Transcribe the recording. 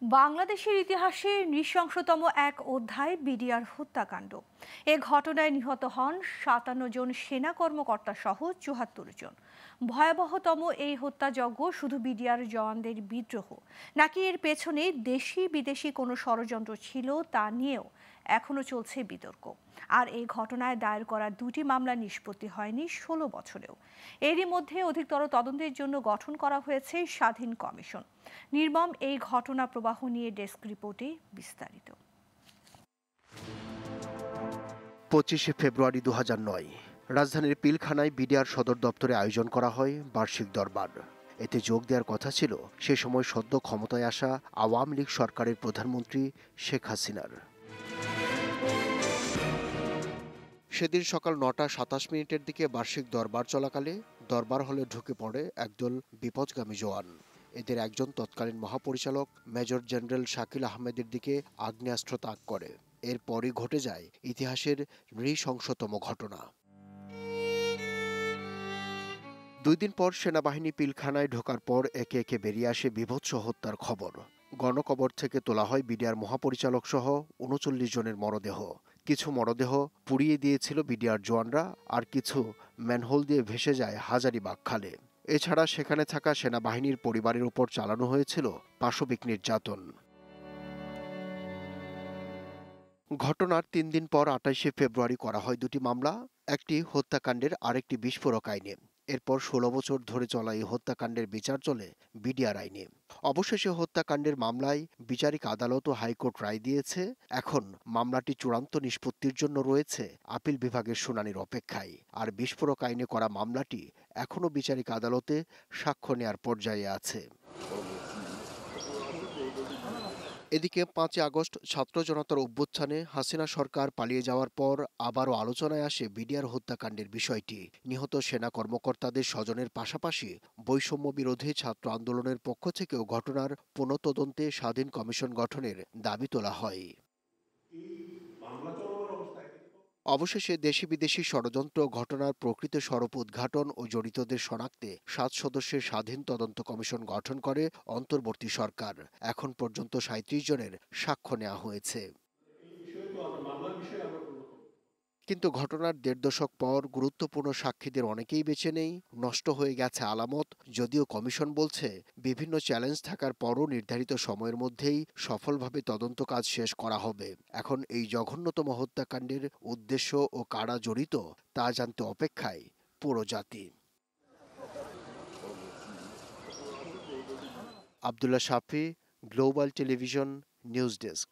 বাংলাদেশের ইতিহাসে নৃশংসতম এক অধ্যায় বিডিআর হত্যাকাণ্ড। এ ঘটনায় নিহত হন ৫৭ জন সেনা কর্মকর্তা সহ ৭৪ জন। ভয়াবহতম এই হত্যাযজ্ঞ শুধু বিডিআর জওয়ানদের বিদ্রোহ, নাকি এর পেছনে দেশি বিদেশি কোনো ষড়যন্ত্র ছিল তা নিয়েও এখনো চলছে বিতর্ক। আর এই ঘটনায় দায়ের করা ২টি মামলা নিষ্পত্তি হয়নি ১৬ বছরেও। এরই মধ্যে অধিকতর তদন্তের জন্য গঠন করা হয়েছে স্বাধীন কমিশন। নির্মম এই ঘটনা প্রবাহ নিয়ে ডেস্ক রিপোর্টে বিস্তারিত। ২৫শে ফেব্রুয়ারি ২০০৯ রাজধানীর পিলখানায় বিডিআর সদর দপ্তরে আয়োজন করা হয় বার্ষিক দরবার। এতে যোগ দেওয়ার কথা ছিল সে সময় সদ্য ক্ষমতায় আসা আওয়ামী লীগ সরকারের প্রধানমন্ত্রী শেখ হাসিনার। সেদিন সকাল ৯টা ২৭ মিনিটের দিকে বার্ষিক দরবার চলাকালে দরবার হলে ঢুকে পড়ে একদল বিপথগামী জওয়ান। এদের একজন তৎকালীন মহাপরিচালক মেজর জেনারেল শাকিল আহমেদের দিকে আগ্নেয়াস্ত্র তাক করে। এরপরই ঘটে যায় ইতিহাসের নৃশংসতম ঘটনা। ২ দিন পর সেনাবাহিনী পিলখানায় ঢোকার পর একে একে বেরিয়ে আসে বীভৎস হত্যার খবর। গণকবর থেকে তোলা হয় বিডিআর মহাপরিচালক সহ ৩৯ জনের মরদেহ। কিছু মরদেহ পুড়িয়ে দিয়েছিল বিডিআর জওয়ানরা, আর কিছু ম্যানহোল দিয়ে ভেসে যায় হাজারীবাগ খালে। এছাড়া সেখানে থাকা সেনাবাহিনীর পরিবারের উপর চালানো হয়েছিল পাশবিক নির্যাতন। ঘটনার ৩ দিন পর ২৮শে ফেব্রুয়ারি করা হয় ২টি মামলা, একটি হত্যাকাণ্ডের, আরেকটি বিস্ফোরক আইনে। এরপর ১৬ বছর ধরে চলা এই হত্যাকাণ্ডের বিচার চলে বিডিআর আইনে। অবশেষে হত্যাকাণ্ডের মামলায় বিচারিক আদালত ও হাইকোর্ট রায় দিয়েছে। এখন মামলাটি চূড়ান্ত নিষ্পত্তির জন্য রয়েছে আপিল বিভাগের শুনানির অপেক্ষায়। আর বিস্ফোরক আইনে করা মামলাটি এখনও বিচারিক আদালতে সাক্ষ্য নেয়ার পর্যায়ে আছে। এদিকে ৫ই আগস্ট ছাত্র জনতার অভ্যুত্থানে হাসিনা সরকার পালিয়ে যাওয়ার পর আবারও আলোচনায় আসে বিডিআর হত্যাকাণ্ডের বিষয়টি। নিহত সেনা কর্মকর্তাদের স্বজনের পাশাপাশি বৈষম্য বিরোধী ছাত্র আন্দোলনের পক্ষ থেকেও ঘটনার পুনঃতদন্তে স্বাধীন কমিশন গঠনের দাবি তোলা হয়। অবশেষে দেশি বিদেশি ষড়যন্ত্র ঘটনার প্রকৃত স্বরূপ উদ্ঘাটন ও জড়িতদের শনাক্তে ৭ সদস্যের স্বাধীন তদন্ত কমিশন গঠন করে অন্তর্বর্তী সরকার। এখন পর্যন্ত ৩৭ জনের সাক্ষ্য নেওয়া হয়েছে। কিন্তু ঘটনার ১.৫ দশক পর গুরুত্বপূর্ণ সাক্ষীদের অনেকেই বেঁচে নেই, নষ্ট হয়ে গেছে আলামত। যদিও কমিশন বলছে বিভিন্ন চ্যালেঞ্জ থাকার পরও নির্ধারিত সময়ের মধ্যেই সফলভাবে তদন্ত কাজ শেষ করা হবে। এখন এই জঘন্যতম হত্যাকাণ্ডের উদ্দেশ্য ও কারা জড়িত তা জানতে অপেক্ষায় পুরো জাতি। আব্দুল্লাহ শাফি, গ্লোবাল টেলিভিশন, নিউজ ডেস্ক।